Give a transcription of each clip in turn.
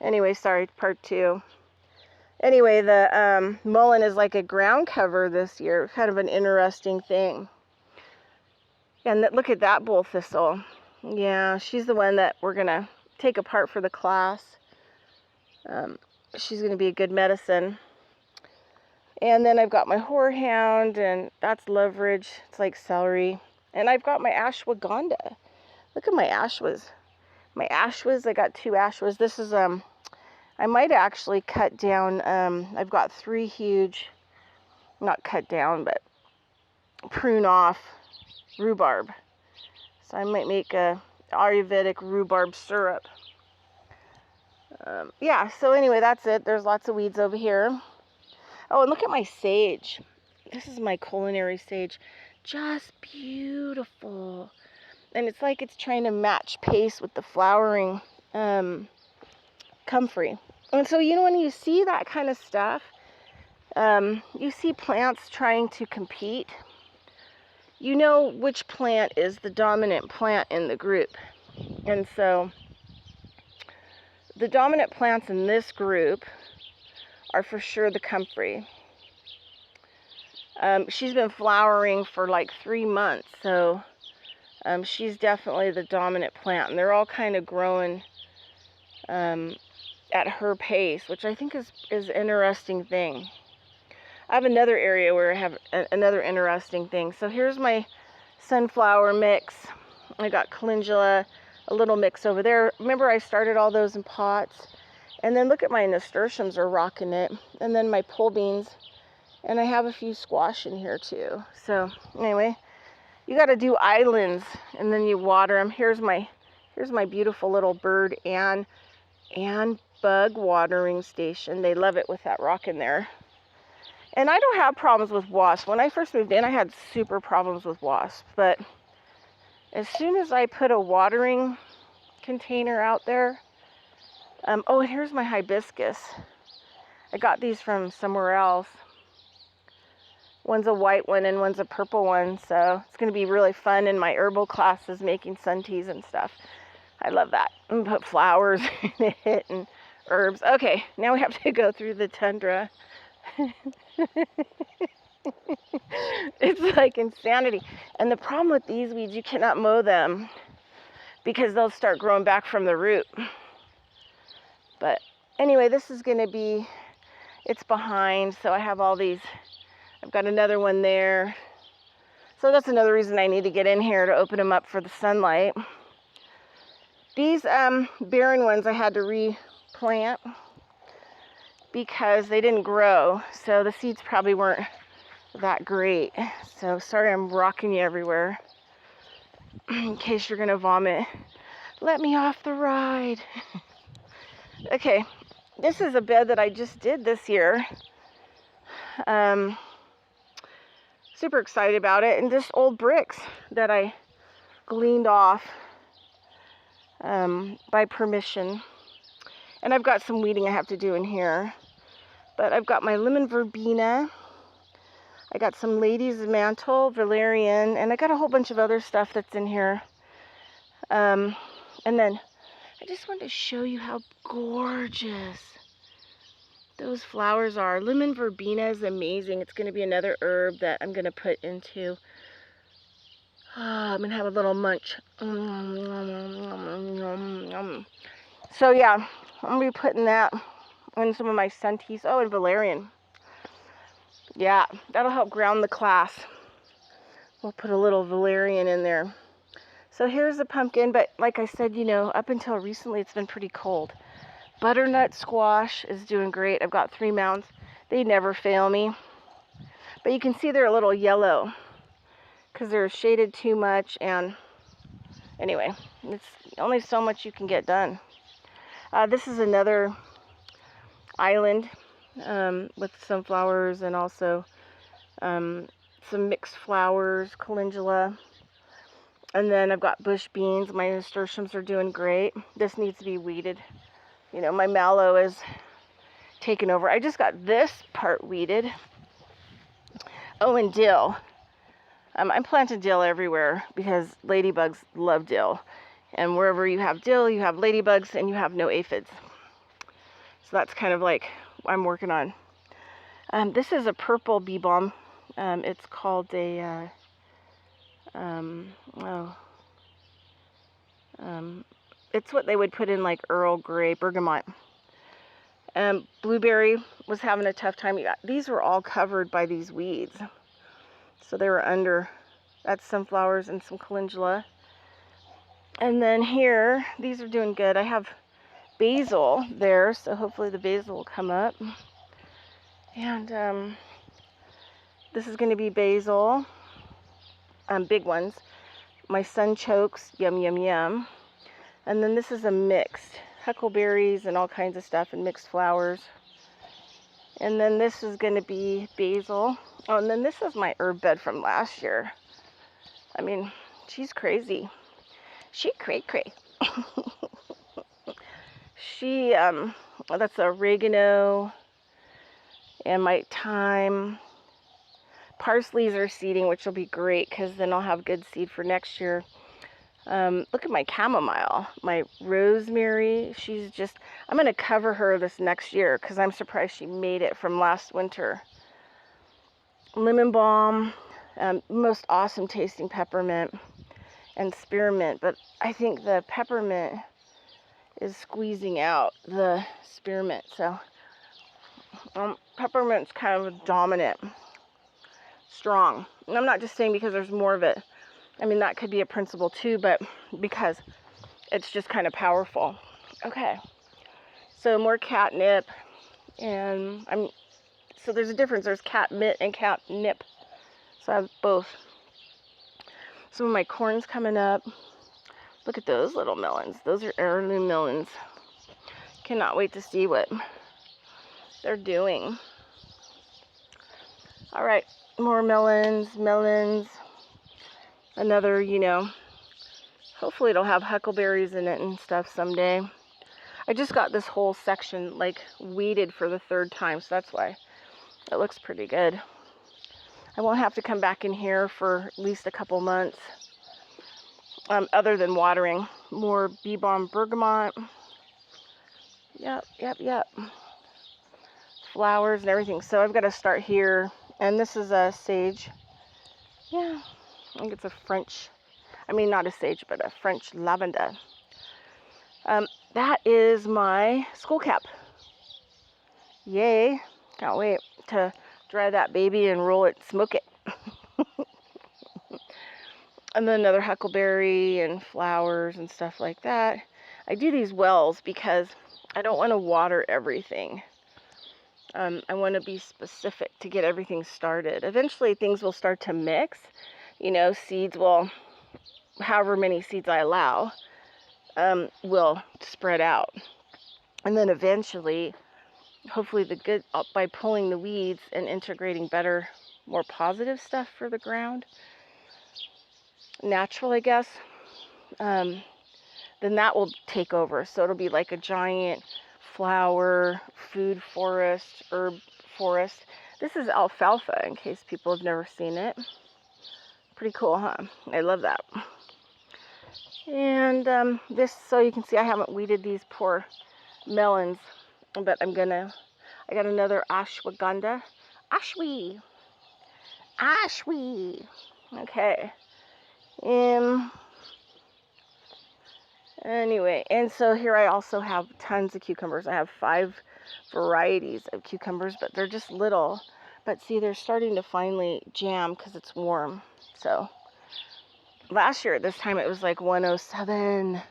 Anyway, sorry, part 2. Anyway, the mullein is like a ground cover this year. Kind of an interesting thing. And look at that bull thistle. Yeah, she's the one that we're going to take apart for the class. She's going to be a good medicine. And then I've got my horehound, and that's leverage. It's like celery. And I've got my ashwagandha. Look at my ashwas. My ashwas, I got 2 ashwas. This is, I might actually cut down, I've got 3 huge, not cut down, but prune off rhubarb. So I might make a Ayurvedic rhubarb syrup. Yeah, so anyway, that's it. There's lots of weeds over here. Oh, and look at my sage. This is my culinary sage. Just beautiful. And it's like it's trying to match pace with the flowering comfrey. And so, you know, when you see that kind of stuff, you see plants trying to compete, you know which plant is the dominant plant in the group. And so the dominant plants in this group are for sure the comfrey. She's been flowering for like 3 months, so she's definitely the dominant plant. And they're all kind of growing at her pace, which I think is an interesting thing. I have another area where I have another interesting thing. So here's my sunflower mix. I got calendula, a little mix over there. Remember, I started all those in pots. And then look at my nasturtiums are rocking it. And then my pole beans. And I have a few squash in here too. So anyway, you got to do islands and then you water them. Here's my beautiful little bird and bug watering station. They love it with that rock in there. And I don't have problems with wasps. When I first moved in, I had super problems with wasps. But as soon as I put a watering container out there, oh, and here's my hibiscus. I got these from somewhere else. One's a white one and one's a purple one. So it's going to be really fun in my herbal classes making sun teas and stuff. I love that. And put flowers in it and herbs. Okay, now we have to go through the tundra. It's like insanity. And the problem with these weeds, you cannot mow them because they'll start growing back from the root. But anyway, this is going to be, it's behind, so I have all these. I've got another one there. So that's another reason I need to get in here to open them up for the sunlight. These barren ones I had to replant because they didn't grow. So the seeds probably weren't that great. So sorry I'm rocking you everywhere. In case you're gonna vomit. Let me off the ride. Okay, this is a bed that I just did this year. Super excited about it. And just old bricks that I gleaned off by permission. And I've got some weeding I have to do in here. But I've got my lemon verbena. I got some lady's mantle, valerian, and I got a whole bunch of other stuff that's in here. And then I just wanted to show you how gorgeous those flowers are. Lemon verbena is amazing. It's going to be another herb that I'm going to put into. I'm going to have a little munch. So yeah, I'm going to be putting that in some of my sun teas. Oh, and valerian. Yeah, that'll help ground the class. We'll put a little valerian in there. So here's the pumpkin, but like I said, you know, up until recently it's been pretty cold. Butternut squash is doing great. I've got 3 mounds. They never fail me. But you can see they're a little yellow because they're shaded too much. And anyway, it's only so much you can get done. This is another island with sunflowers and also some mixed flowers, calendula. And then I've got bush beans. My nasturtiums are doing great. This needs to be weeded. You know, my mallow is taken over. I just got this part weeded. Oh, and dill. I'm planting dill everywhere because ladybugs love dill. And wherever you have dill, you have ladybugs and you have no aphids. that's kind of like what I'm working on. This is a purple bee balm. It's called a, it's what they would put in like Earl Grey, bergamot. Blueberry was having a tough time. These were all covered by these weeds. So they were under, that's sunflowers and some calendula. And then here, these are doing good. I have basil there, so hopefully the basil will come up. And this is going to be basil, big ones. My sunchokes, yum, yum, yum. And then this is a mixed, huckleberries and all kinds of stuff and mixed flowers. And then this is going to be basil. Oh, and then this is my herb bed from last year. I mean, she's crazy. She cray. She, that's oregano and my thyme. Parsley's are seeding, which will be great because then I'll have good seed for next year. Look at my chamomile, my rosemary. She's just, I'm going to cover her this next year because I'm surprised she made it from last winter. Lemon balm, most awesome tasting peppermint and spearmint, but I think the peppermint is squeezing out the spearmint, so peppermint's kind of dominant, strong. And I'm not just saying because there's more of it. I mean, that could be a principle too, but because it's just kind of powerful. Okay, so more catnip, and so there's a difference. There's catmint and catnip, so I have both. Some of my corn's coming up. Look at those little melons. Those are heirloom melons. Cannot wait to see what they're doing. All right, more melons. Another, you know, hopefully it'll have huckleberries in it and stuff someday. I just got this whole section like weeded for the 3rd time, so that's why it looks pretty good. I won't have to come back in here for at least a couple months, other than watering. More bee balm bergamot. Yep. Flowers and everything. So I've got to start here. And this is a sage. Yeah, I think it's a French, I mean not a sage, but a French lavender. That is my skull cap. Yay. Can't wait to dry that baby and roll it, smoke it. And then another huckleberry and flowers and stuff like that. I do these wells because I don't want to water everything. I want to be specific to get everything started. Eventually things will start to mix. You know, seeds will, however many seeds I allow, will spread out. And then eventually, hopefully by pulling the weeds and integrating better, more positive stuff for the ground, natural, I guess, then that will take over. So it'll be like a giant flower, food forest, herb forest. This is alfalfa, in case people have never seen it. Pretty cool, huh? I love that. And this, so you can see I haven't weeded these poor melons, but I got another ashwagandha. Ashwi. Okay. Anyway, and so here I also have tons of cucumbers. I have 5 varieties of cucumbers, but they're just little. But see, they're starting to finally jam because it's warm. So last year at this time it was like 107.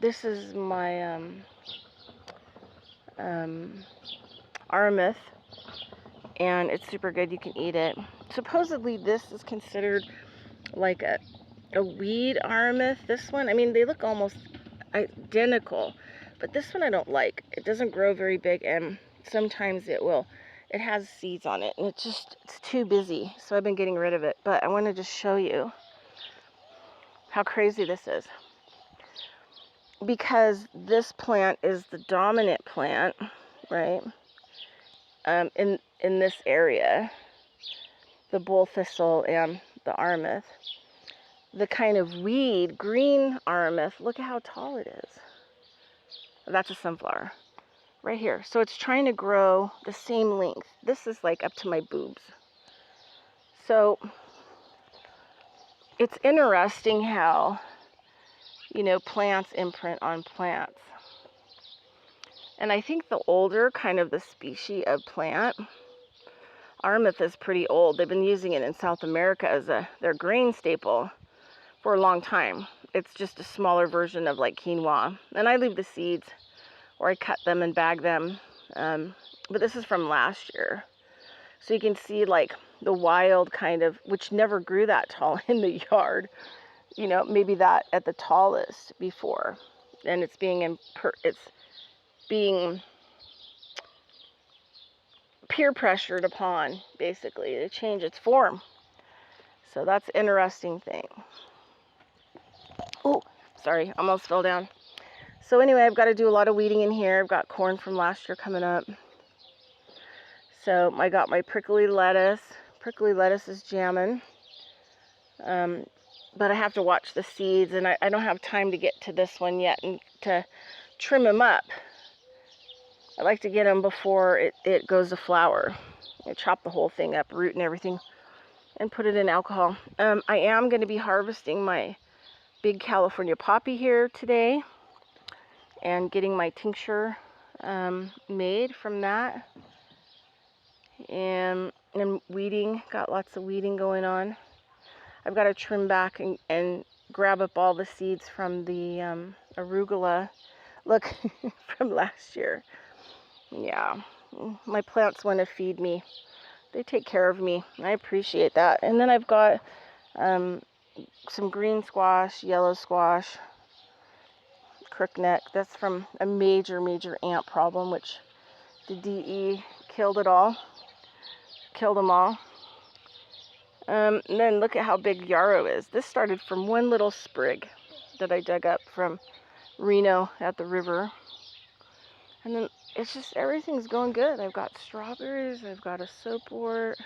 This is my Aramith, and it's super good. You can eat it. Supposedly this is considered like a weed Aramith. This one, I mean, they look almost identical, but this one I don't like. It doesn't grow very big, and sometimes it has seeds on it, and it's too busy, so I've been getting rid of it. But I want to just show you how crazy this is, because this plant is the dominant plant, right, in this area, the bull thistle and the Aramith. The kind of weed, green Aramith, look at how tall it is. That's a sunflower. right here. So it's trying to grow the same length. This is like up to my boobs. So it's interesting how, you know, plants imprint on plants. And I think the older kind of the species of plant, Armouth is pretty old. They've been using it in South America as their grain staple for a long time. It's just a smaller version of like quinoa. And I leave the seeds, or I cut them and bag them. But this is from last year. So you can see like the wild kind of, which never grew that tall in the yard. You know, maybe that at the tallest before. And it's being peer pressured upon, basically, to change its form. So that's an interesting thing. Oh, sorry, almost fell down. So anyway, I've got to do a lot of weeding in here. I've got corn from last year coming up. So I got my prickly lettuce. Prickly lettuce is jamming. But I have to watch the seeds, and I don't have time to get to this one yet and to trim them up. I like to get them before it goes to flower. I chop the whole thing up, root and everything, and put it in alcohol. I am going to be harvesting my big California poppy here today and getting my tincture made from that. And weeding, got lots of weeding going on. I've got to trim back and grab up all the seeds from the arugula. Look, from last year. Yeah, my plants want to feed me. They take care of me. I appreciate that. And then I've got some green squash, yellow squash, crookneck. That's from a major ant problem, which the DE killed them all. And then look at how big yarrow is. This started from one little sprig that I dug up from Reno at the river. And then it's just, everything's going good. I've got strawberries, I've got a soapwort.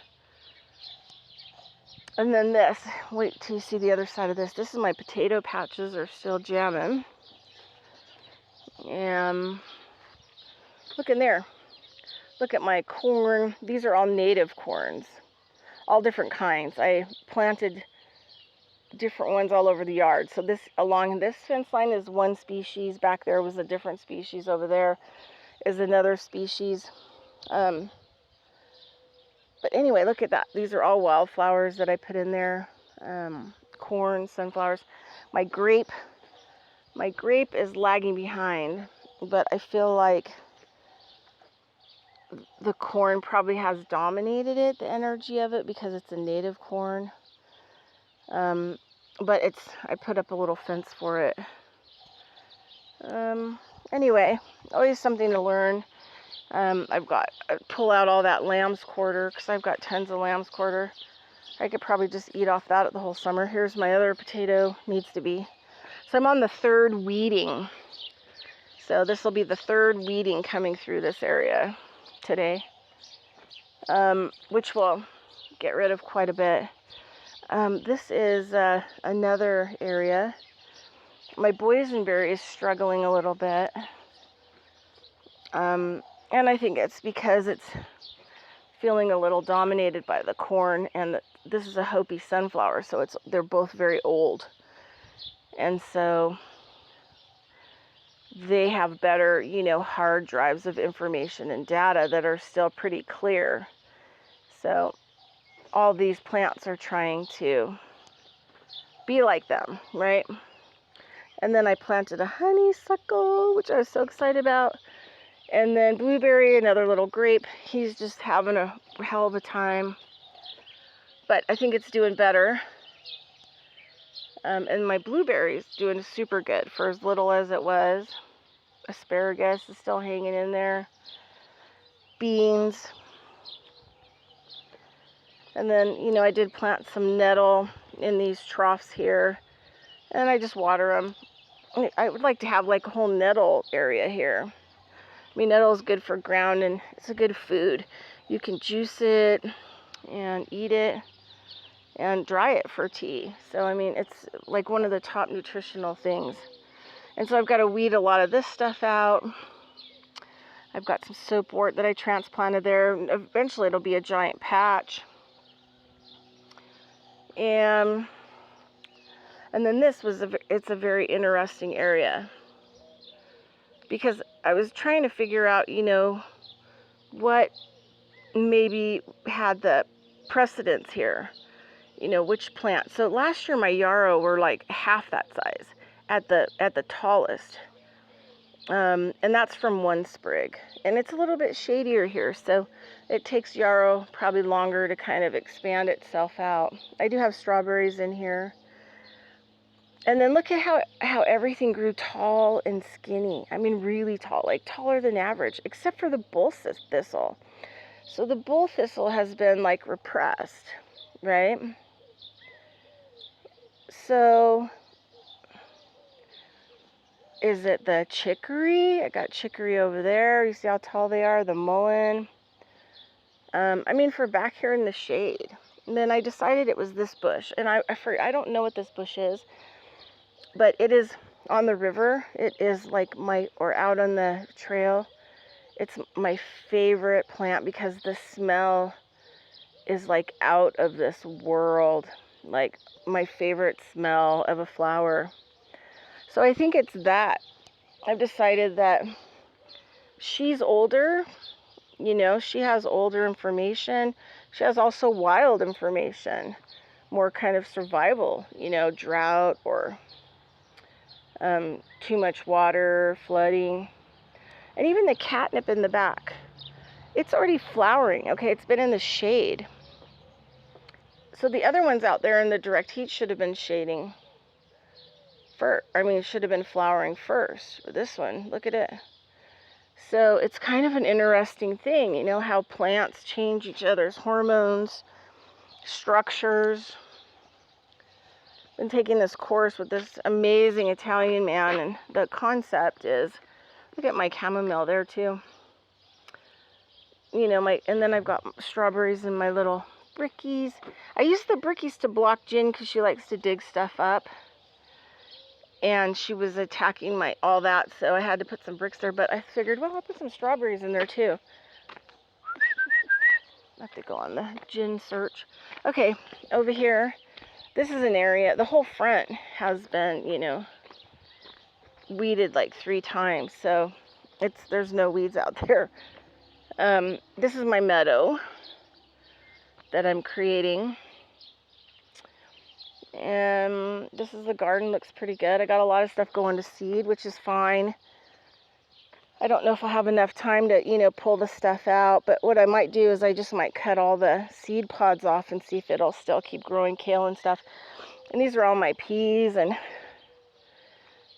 And then this, wait till you see the other side of this. This is my potato patches are still jamming. And look in there. Look at my corn. These are all native corns. All different kinds. I planted different ones all over the yard. So this, along this fence line is one species. Back there was a different species. Over there is another species. But anyway, look at that. These are all wildflowers that I put in there. Corn, sunflowers. My grape is lagging behind, but I feel like the corn probably has dominated it, the energy of it, because it's a native corn. But I put up a little fence for it. Anyway, always something to learn. I pull out all that lamb's quarter, because I've got tons of lamb's quarter. I could probably just eat off that the whole summer. Here's my other potato, needs to be. So I'm on the third weeding. So this will be the third weeding coming through this area today, which will get rid of quite a bit. This is another area. My boysenberry is struggling a little bit. And I think it's because it's feeling a little dominated by the corn, and this is a Hopi sunflower, so they're both very old. And so they have better, hard drives of information and data that are still pretty clear. So all these plants are trying to be like them, right? And then I planted a honeysuckle, which I was so excited about. And then blueberry, another little grape. He's just having a hell of a time. But I think it's doing better. And my blueberry's doing super good for as little as it was. Asparagus is still hanging in there. Beans. And then, I did plant some nettle in these troughs here. And I just water them. I would like to have like a whole nettle area here. I mean, nettle is good for ground, and it's a good food. You can juice it and eat it and dry it for tea. So, I mean, it's like one of the top nutritional things. And so I've got to weed a lot of this stuff out. I've got some soapwort that I transplanted there. Eventually it'll be a giant patch. And then this was it's a very interesting area, because I was trying to figure out, you know, what maybe had the precedence here, you know, which plant. So last year my yarrow were like half that size at the tallest. And that's from one sprig, and it's a little bit shadier here, so it takes yarrow probably longer to kind of expand itself out. I do have strawberries in here. And then look at how everything grew tall and skinny. I mean, really tall, like taller than average, except for the bull thistle. So the bull thistle has been like repressed, right? So is it the chicory? I got chicory over there. You see how tall they are? The mullein. I mean, for back here in the shade. And then I decided it was this bush. And I don't know what this bush is, but it is on the river. It is like or out on the trail. It's my favorite plant because the smell is like out of this world. Like my favorite smell of a flower. So I think it's that. I've decided that she's older, you know, she has older information. She has also wild information, more kind of survival, you know, drought or too much water, flooding. And even the catnip in the back, it's already flowering, okay? It's been in the shade. So the other ones out there in the direct heat should have been shading first. I mean, it should have been flowering first. But this one, look at it. So it's kind of an interesting thing, you know, how plants change each other's hormones, structures. Been taking this course with this amazing Italian man, and the concept is, look at my chamomile there too. You know, and then I've got strawberries in my little brickies. I use the brickies to block Jen because she likes to dig stuff up. And she was attacking all that, so I had to put some bricks there. But I figured, well, I'll put some strawberries in there too. I have to go on the Jen search. Okay, over here, this is an area, the whole front has been, you know, weeded like 3 times. So there's no weeds out there. This is my meadow that I'm creating. And this is the garden, looks pretty good. I got a lot of stuff going to seed, which is fine. I don't know if I'll have enough time to, you know, pull the stuff out, but what I might do is I just might cut all the seed pods off and see if it'll still keep growing kale and stuff. And these are all my peas and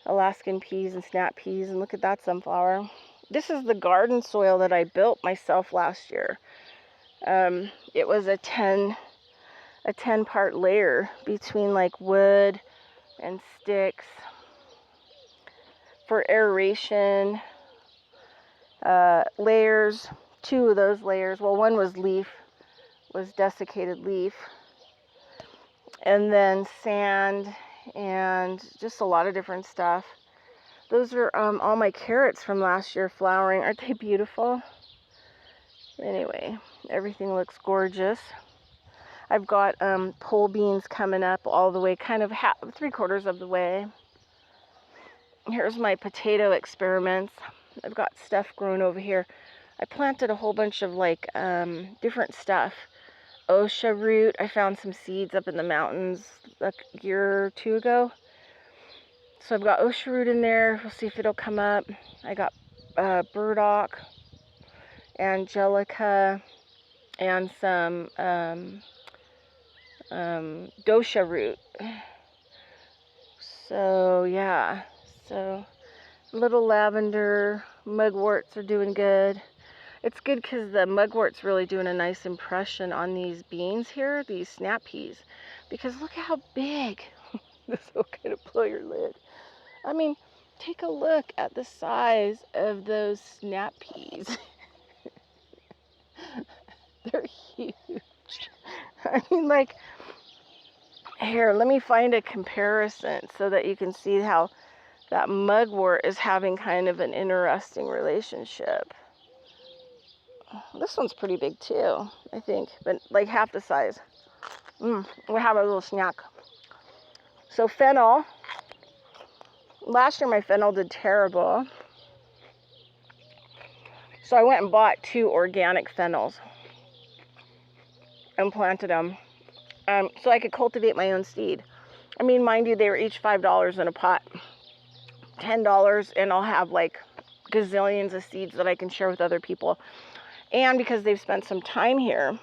Alaskan peas and snap peas, and look at that sunflower. This is the garden soil that I built myself last year. It was a 10-part layer between like wood and sticks for aeration. Layers, 2 of those layers, well, one was desiccated leaf, and then sand and just a lot of different stuff. Those are all my carrots from last year flowering. Aren't they beautiful? Anyway, everything looks gorgeous. I've got pole beans coming up all the way, kind of 3/4 of the way. Here's my potato experiments. I've got stuff growing over here. I planted a whole bunch of like different stuff. Osha root. I found some seeds up in the mountains a year or 2 ago. So I've got Osha root in there. We'll see if it'll come up. I got burdock, angelica, and some dosha root. So yeah, so little lavender, mugworts are doing good. It's good because the mugwort's really doing a nice impression on these beans here, these snap peas, because look how big. This will kind of blow your lid. I mean, take a look at the size of those snap peas. They're huge. I mean, like, here, let me find a comparison so that you can see how that mugwort is having kind of an interesting relationship. This one's pretty big too, I think, but like half the size. We'll have a little snack. So fennel. Last year my fennel did terrible. So I went and bought 2 organic fennels and planted them so I could cultivate my own seed. I mean, mind you, they were each $5 in a pot, $10, and I'll have like gazillions of seeds that I can share with other people. And because they've spent some time here,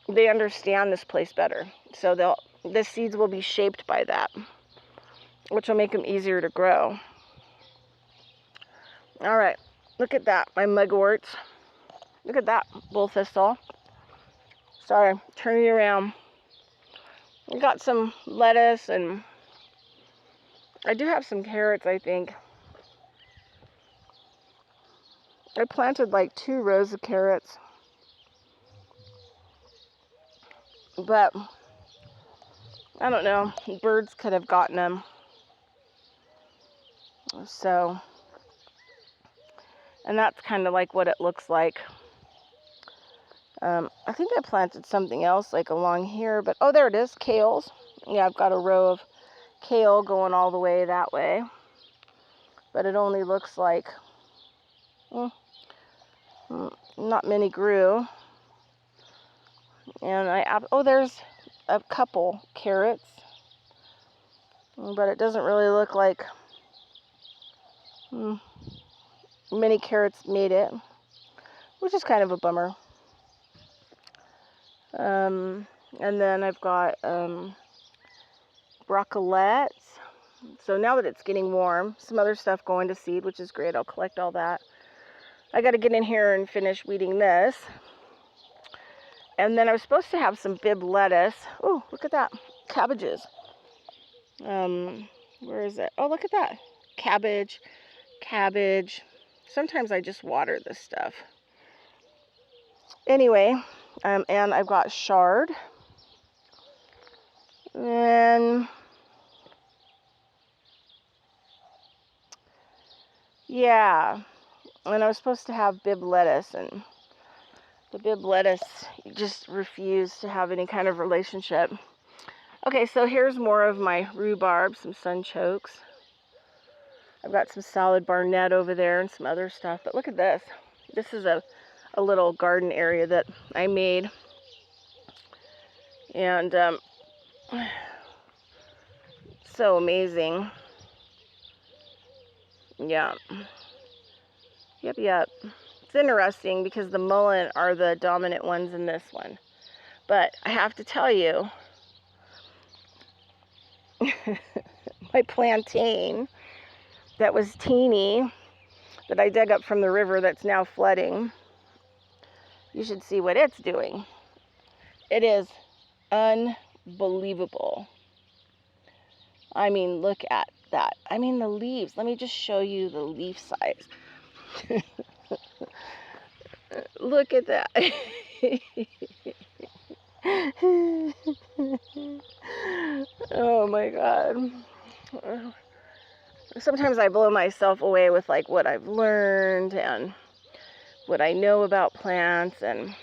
they understand this place better. So the seeds will be shaped by that, which will make them easier to grow. All right, look at that, my mugworts. Look at that, bull thistle. Sorry, turning it around. We got some lettuce, and I do have some carrots, I think. I planted like 2 rows of carrots. But I don't know, birds could have gotten them. So, and that's kind of like what it looks like. I think I planted something else like along here, but oh, there it is, kales. Yeah, I've got a row of kale going all the way that way, but it only looks like not many grew. And oh, there's a couple carrots, but it doesn't really look like many carrots made it, which is kind of a bummer. And then I've got broccolettes. So now that it's getting warm, some other stuff going to seed, which is great. I'll collect all that. I got to get in here and finish weeding this. And then I was supposed to have some Bib lettuce. Oh, look at that. Cabbages. Where is it? Oh, look at that. Cabbage. Sometimes I just water this stuff. Anyway, and I've got chard. And yeah, and I was supposed to have Bib lettuce, and the Bib lettuce just refused to have any kind of relationship. Okay, so here's more of my rhubarb, some sunchokes. I've got some salad barnett over there and some other stuff, but look at this. This is a little garden area that I made. And so amazing. Yeah. Yep. It's interesting because the mullein are the dominant ones in this one. But I have to tell you, my plantain that was teeny, that I dug up from the river that's now flooding, you should see what it's doing. It is unbelievable. I mean, look at that. I mean, the leaves. Let me just show you the leaf size. Look at that. Oh my God. Sometimes I blow myself away with like what I've learned and what I know about plants, and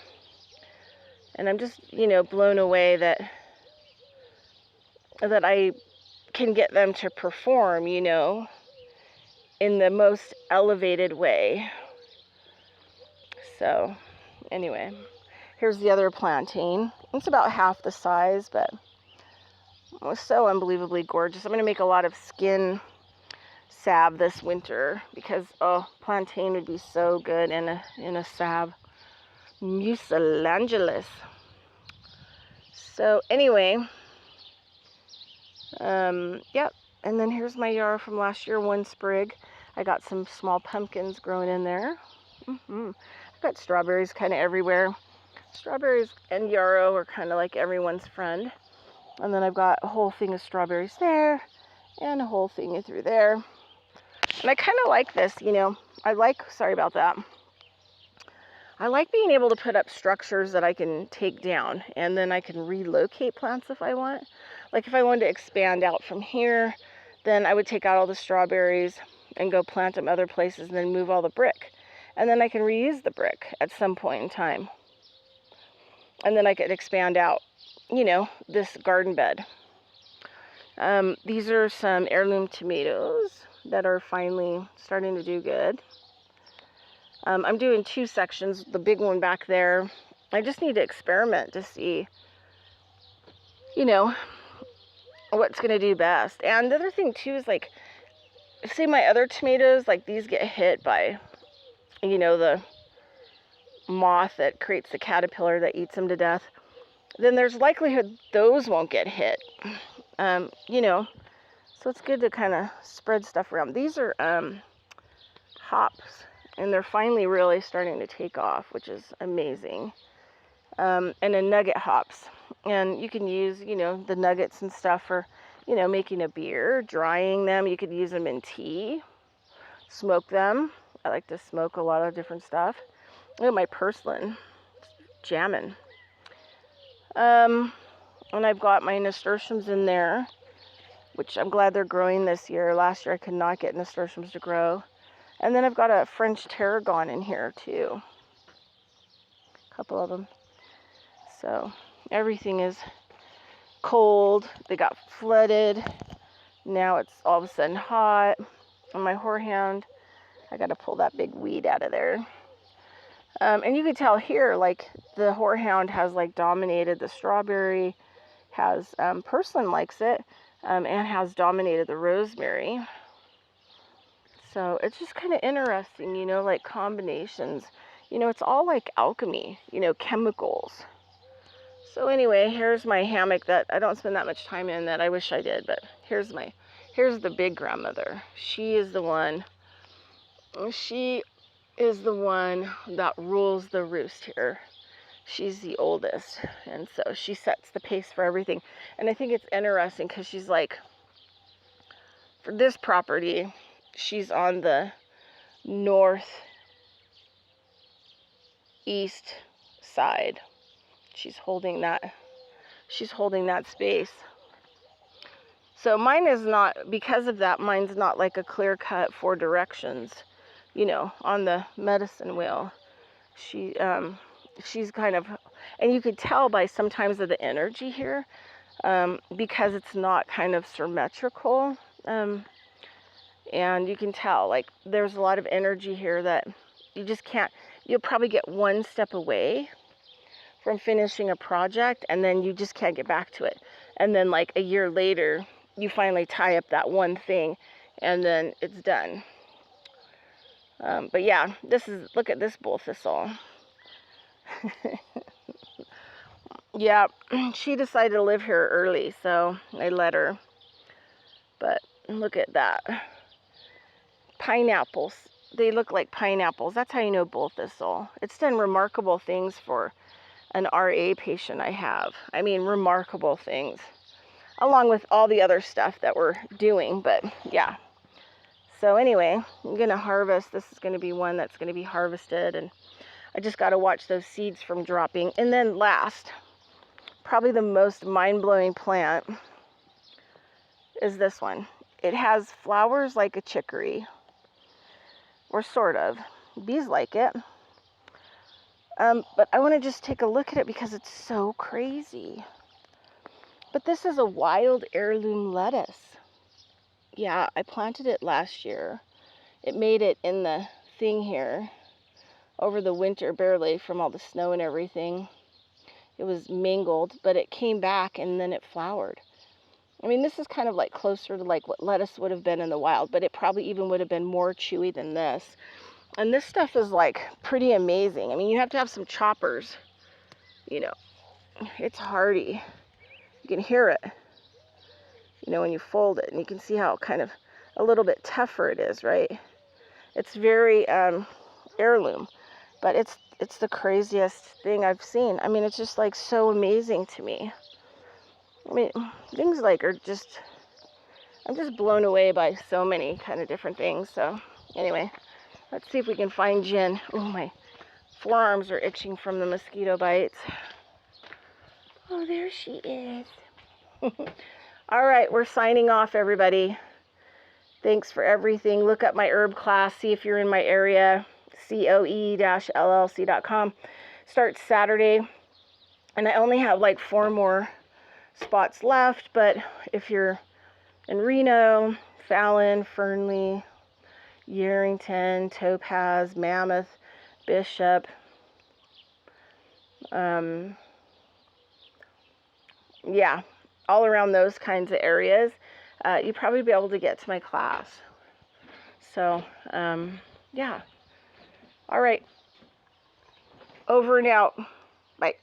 I'm just, blown away that I can get them to perform, in the most elevated way. So anyway, here's the other plantain. It's about half the size, but it was so unbelievably gorgeous. I'm going to make a lot of skin salve this winter because, plantain would be so good in a salve. Mucilangelus. So anyway, yep. And then here's my yarrow from last year, 1 sprig. I got some small pumpkins growing in there. I've got strawberries kind of everywhere. Strawberries and yarrow are kind of like everyone's friend. And then I've got a whole thing of strawberries there and a whole thing through there. And I kind of like this, sorry about that. I like being able to put up structures that I can take down, and then I can relocate plants if I want. Like if I wanted to expand out from here, then I would take out all the strawberries and go plant them other places and then move all the brick. and then I can reuse the brick at some point in time. And then I could expand out, you know, this garden bed. These are some heirloom tomatoes that are finally starting to do good. I'm doing 2 sections, the big one back there. I just need to experiment to see, you know, what's going to do best. And the other thing too is, like, say my other tomatoes, like these get hit by, you know, the moth that creates the caterpillar that eats them to death, then there's likelihood those won't get hit. You know, so it's good to kind of spread stuff around. These are hops, and they're finally really starting to take off, which is amazing. And then nugget hops, and you can use, you know, the nuggets and stuff for, you know, making a beer, drying them. You could use them in tea, smoke them. I like to smoke a lot of different stuff. Look at my purslane, jamming. And I've got my nasturtiums in there, which I'm glad they're growing this year. Last year I could not get nasturtiums to grow. And then I've got a French tarragon in here too. A couple of them. So everything is cold. They got flooded. Now it's all of a sudden hot. And my horehound, I got to pull that big weed out of there. And you can tell here, like, the horehound has, like, dominated the strawberry, has purslane likes it, and has dominated the rosemary. So it's just kind of interesting, you know, like combinations. You know, it's all like alchemy, you know, chemicals. So anyway, here's my hammock that I don't spend that much time in, that I wish I did, but here's the big grandmother. She is the one that rules the roost here. She's the oldest, and so she sets the pace for everything. And I think it's interesting because she's like, for this property, she's on the northeast side. She's holding that space. So mine is not, because of that, mine's not like a clear cut 4 directions, you know, on the medicine wheel. She's kind of, and you could tell by sometimes of the energy here, because it's not kind of symmetrical, and you can tell, like, there's a lot of energy here that you just can't, you'll probably get one step away from finishing a project, and then you just can't get back to it. And then, like, a year later, you finally tie up that one thing, and then it's done. But yeah, look at this bull thistle. Yeah, she decided to live here early, so I let her. But look at that. Pineapples. They look like pineapples. That's how you know bull thistle. It's done remarkable things for an RA patient I have. I mean, remarkable things, along with all the other stuff that we're doing. But yeah, so anyway, I'm gonna harvest. This is gonna be one that's gonna be harvested, and I just got to watch those seeds from dropping. And then last, probably the most mind-blowing plant is this one. It has flowers like a chicory, or sort of. Bees like it. But I want to just take a look at it because it's so crazy. But this is a wild heirloom lettuce. Yeah, I planted it last year. It made it in the thing here over the winter, barely, from all the snow and everything. It was mangled, but it came back and then it flowered. I mean, this is kind of like closer to like what lettuce would have been in the wild, but it probably even would have been more chewy than this. And this stuff is like pretty amazing. I mean, you have to have some choppers, you know. It's hardy. You can hear it, you know, when you fold it, and you can see how kind of a little bit tougher it is, right? It's very heirloom, but it's the craziest thing I've seen. I mean, it's just like so amazing to me. I mean, things like are just, I'm just blown away by so many kind of different things. So anyway, let's see if we can find Jen. Oh, my forearms are itching from the mosquito bites. Oh, there she is. All right, we're signing off, everybody. Thanks for everything. Look up my herb class. See if you're in my area. coe-llc.com. Starts Saturday, and I only have like 4 more spots left, but if you're in Reno, Fallon, Fernley, Yerington, Topaz, Mammoth, Bishop, yeah, all around those kinds of areas, you'd probably be able to get to my class. So, yeah. All right. Over and out. Bye.